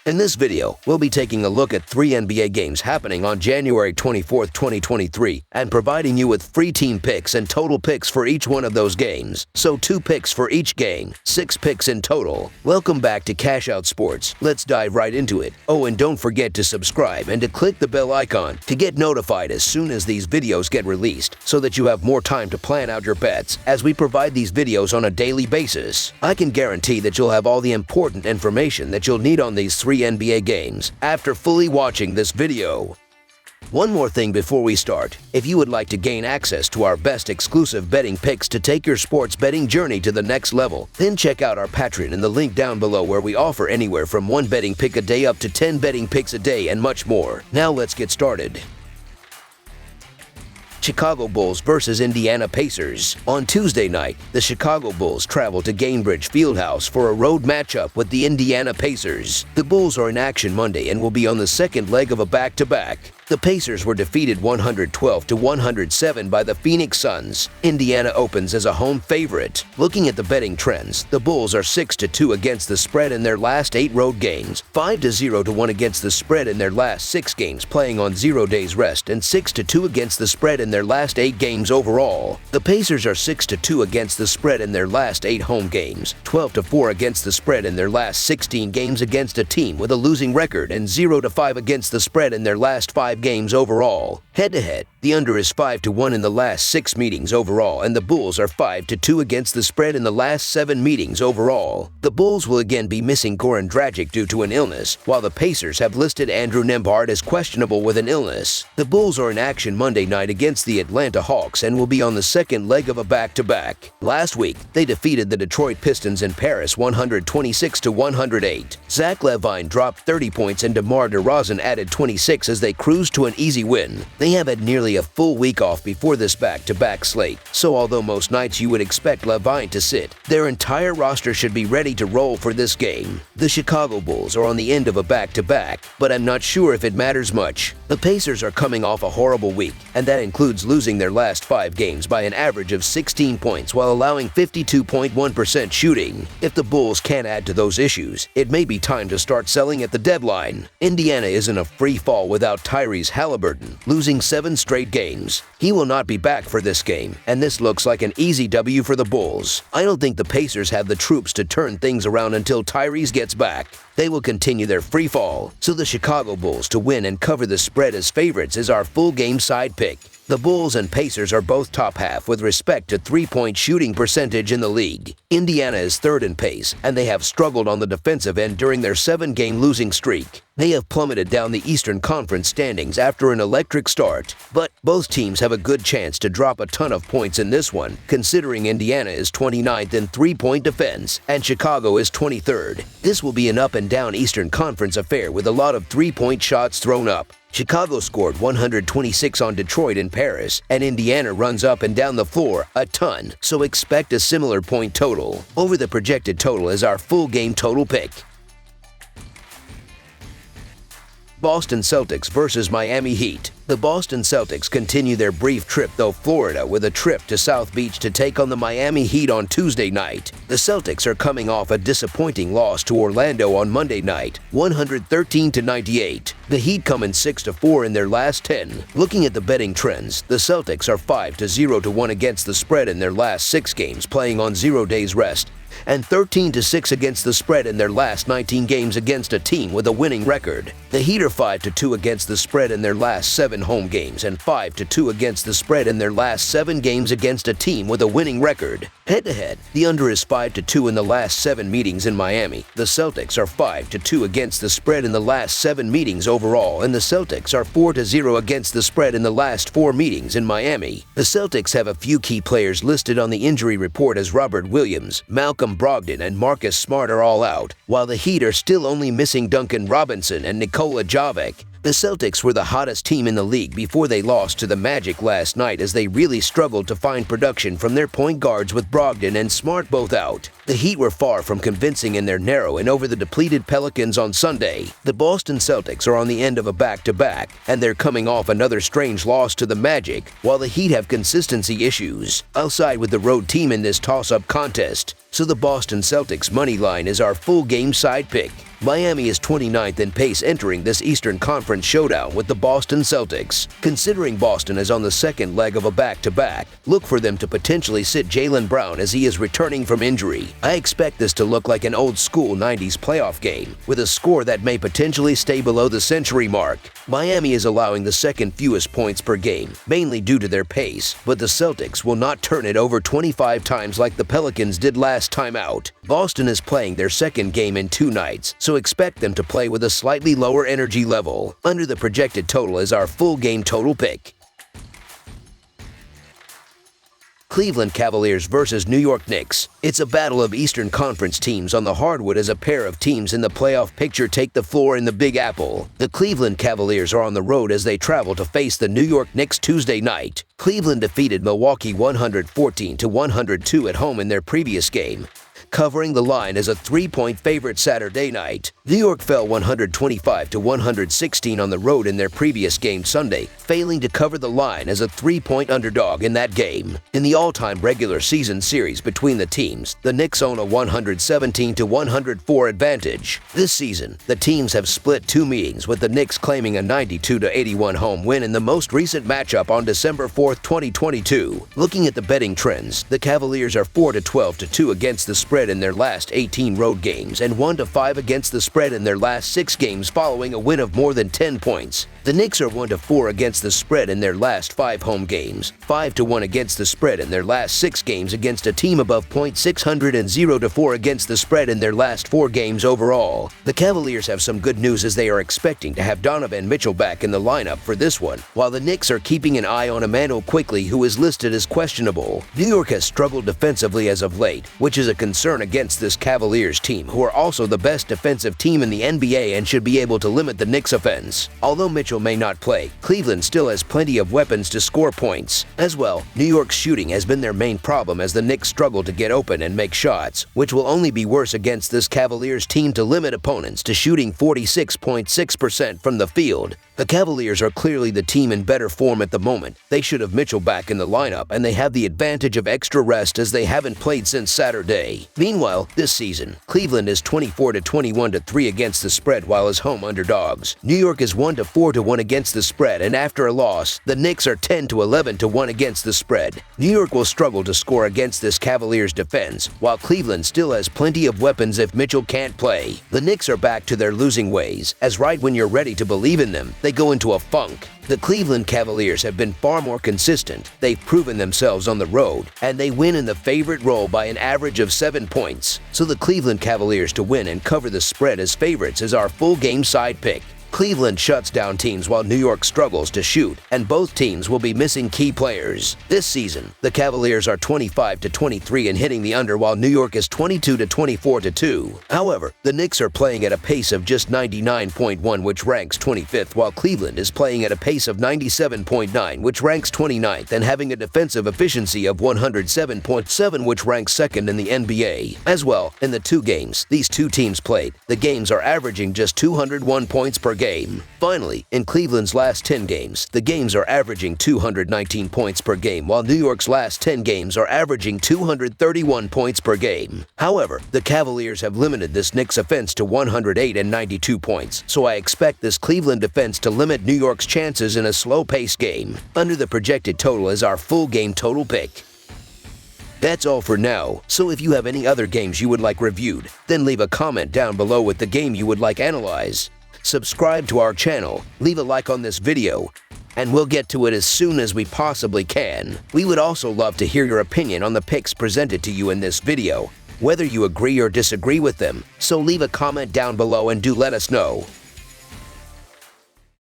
In this video, we'll be taking a look at 3 NBA games happening on January 24, 2023, and providing you with free team picks and total picks for each one of those games. So 2 picks for each game, 6 picks in total. Welcome back to Cash Out Sports. Let's dive right into it. Oh, and don't forget to subscribe and to click the bell icon to get notified as soon as these videos get released, so that you have more time to plan out your bets as we provide these videos on a daily basis. I can guarantee that you'll have all the important information that you'll need on these 3 NBA games after fully watching this video. One more thing before we start. If you would like to gain access to our best exclusive betting picks to take your sports betting journey to the next level, then check out our Patreon in the link down below, where we offer anywhere from 1 betting pick a day up to 10 betting picks a day and much more. Now let's get started. Chicago Bulls versus Indiana Pacers. On Tuesday night, the Chicago Bulls traveled to Gainbridge Fieldhouse for a road matchup with the Indiana Pacers. The Bulls are in action Monday and will be on the second leg of a back-to-back. The Pacers were defeated 112-107 by the Phoenix Suns. Indiana opens as a home favorite. Looking at the betting trends, the Bulls are 6-2 against the spread in their last 8 road games, 5-0-1 against the spread in their last 6 games playing on 0 days rest, and 6-2 against the spread in their last 8 games overall. The Pacers are 6-2 against the spread in their last 8 home games, 12-4 against the spread in their last 16 games against a team with a losing record, and 0-5 against the spread in their last 5 games overall. Head-to-head, the under is 5-1 in the last 6 meetings overall, and the Bulls are 5-2 against the spread in the last 7 meetings overall. The Bulls will again be missing Goran Dragic due to an illness, while the Pacers have listed Andrew Nembhard as questionable with an illness. The Bulls are in action Monday night against the Atlanta Hawks and will be on the second leg of a back-to-back. Last week, they defeated the Detroit Pistons in Paris 126-108. Zach LaVine dropped 30 points and DeMar DeRozan added 26 as they cruised to an easy win. They have had nearly a full week off before this back-to-back slate, so although most nights you would expect LaVine to sit, their entire roster should be ready to roll for this game. The Chicago Bulls are on the end of a back-to-back, but I'm not sure if it matters much. The Pacers are coming off a horrible week, and that includes losing their last 5 games by an average of 16 points while allowing 52.1% shooting. If the Bulls can't add to those issues, it may be time to start selling at the deadline. Indiana is in a free fall without Tyrese Halliburton, losing 7 straight games. He will not be back for this game, and this looks like an easy W for the Bulls. I don't think the Pacers have the troops to turn things around until Tyrese gets back. They will continue their free fall, so the Chicago Bulls to win and cover the spread as favorites is our full game side pick. The Bulls and Pacers are both top half with respect to 3-point shooting percentage in the league. Indiana is 3rd in pace, and they have struggled on the defensive end during their 7-game losing streak. They have plummeted down the Eastern Conference standings after an electric start, but both teams have a good chance to drop a ton of points in this one, considering Indiana is 29th in 3-point defense and Chicago is 23rd. This will be an up-and-down Eastern Conference affair with a lot of 3-point shots thrown up. Chicago scored 126 on Detroit in Paris, and Indiana runs up and down the floor a ton, so expect a similar point total. Over the projected total is our full game total pick. Boston Celtics versus Miami Heat. The Boston Celtics continue their brief trip through Florida with a trip to South Beach to take on the Miami Heat on Tuesday night. The Celtics are coming off a disappointing loss to Orlando on Monday night, 113-98. The Heat come in 6-4 in their last 10. Looking at the betting trends, the Celtics are 5-0-1 against the spread in their last 6 games playing on 0 days rest, and 13-6 against the spread in their last 19 games against a team with a winning record. The Heat are 5-2 against the spread in their last 7 home games and 5-2 against the spread in their last 7 games against a team with a winning record. Head-to-head, the under is 5-2 in the last 7 meetings in Miami. The Celtics are 5-2 against the spread in the last 7 meetings overall, and the Celtics are 4-0 against the spread in the last 4 meetings in Miami. The Celtics have a few key players listed on the injury report as Robert Williams, Malcolm Brogdon, and Marcus Smart are all out, while the Heat are still only missing Duncan Robinson and Nikola Jovic. The Celtics were the hottest team in the league before they lost to the Magic last night, as they really struggled to find production from their point guards with Brogdon and Smart both out. The Heat were far from convincing in their narrow and over the depleted Pelicans on Sunday. The Boston Celtics are on the end of a back-to-back, and they're coming off another strange loss to the Magic, while the Heat have consistency issues. I'll side with the road team in this toss-up contest, so the Boston Celtics money line is our full game side pick. Miami is 29th in pace entering this Eastern Conference showdown with the Boston Celtics. Considering Boston is on the second leg of a back-to-back, look for them to potentially sit Jaylen Brown as he is returning from injury. I expect this to look like an old-school 90s playoff game, with a score that may potentially stay below the century mark. Miami is allowing the second fewest points per game, mainly due to their pace, but the Celtics will not turn it over 25 times like the Pelicans did last time out. Boston is playing their second game in 2 nights, so expect them to play with a slightly lower energy level. Under the projected total is our full game total pick. Cleveland Cavaliers versus New York Knicks. It's a battle of Eastern Conference teams on the hardwood as a pair of teams in the playoff picture take the floor in the Big Apple. The Cleveland Cavaliers are on the road as they travel to face the New York Knicks Tuesday night. Cleveland defeated Milwaukee 114-102 at home in their previous game, covering the line as a 3-point favorite Saturday night. New York fell 125-116 on the road in their previous game Sunday, failing to cover the line as a 3-point underdog in that game. In the all-time regular season series between the teams, the Knicks own a 117-104 advantage. This season, the teams have split 2 meetings, with the Knicks claiming a 92-81 home win in the most recent matchup on December 4, 2022. Looking at the betting trends, the Cavaliers are 4-12-2 against the spread in their last 18 road games and 1-5 against the spread in their last 6 games following a win of more than 10 points. The Knicks are 1-4 against the spread in their last 5 home games, 5-1 against the spread in their last 6 games against a team above .600, and 0-4 against the spread in their last 4 games overall. The Cavaliers have some good news as they are expecting to have Donovan Mitchell back in the lineup for this one, while the Knicks are keeping an eye on Emmanuel Quickley, who is listed as questionable. New York has struggled defensively as of late, which is a concern against this Cavaliers team, who are also the best defensive team in the NBA and should be able to limit the Knicks' offense. Although Mitchell may not play, Cleveland still has plenty of weapons to score points. As well, New York's shooting has been their main problem as the Knicks struggle to get open and make shots, which will only be worse against this Cavaliers team to limit opponents to shooting 46.6% from the field. The Cavaliers are clearly the team in better form at the moment. They should have Mitchell back in the lineup, and they have the advantage of extra rest as they haven't played since Saturday. Meanwhile, this season, Cleveland is 24-21-3 against the spread while as home underdogs. New York is 1-4-1 against the spread, and after a loss, the Knicks are 10-11-1 against the spread. New York will struggle to score against this Cavaliers defense, while Cleveland still has plenty of weapons if Mitchell can't play. The Knicks are back to their losing ways, as right when you're ready to believe in them, they go into a funk. The Cleveland Cavaliers have been far more consistent. They've proven themselves on the road, and they win in the favorite role by an average of 7 points. So the Cleveland Cavaliers to win and cover the spread as favorites is our full game side pick. Cleveland shuts down teams while New York struggles to shoot, and both teams will be missing key players. This season, the Cavaliers are 25-23 in hitting the under, while New York is 22-24-2. However, the Knicks are playing at a pace of just 99.1, which ranks 25th, while Cleveland is playing at a pace of 97.9, which ranks 29th, and having a defensive efficiency of 107.7, which ranks 2nd in the NBA. As well, in the 2 games these 2 teams played, the games are averaging just 201 points per game. Finally, in Cleveland's last 10 games, the games are averaging 219 points per game, while New York's last 10 games are averaging 231 points per game. However, the Cavaliers have limited this Knicks offense to 108 and 92 points, so I expect this Cleveland defense to limit New York's chances in a slow-paced game. Under the projected total is our full game total pick. That's all for now, so if you have any other games you would like reviewed, then leave a comment down below with the game you would like analyzed. Subscribe to our channel, leave a like on this video, and we'll get to it as soon as we possibly can. We would also love to hear your opinion on the picks presented to you in this video, whether you agree or disagree with them, so leave a comment down below and do let us know.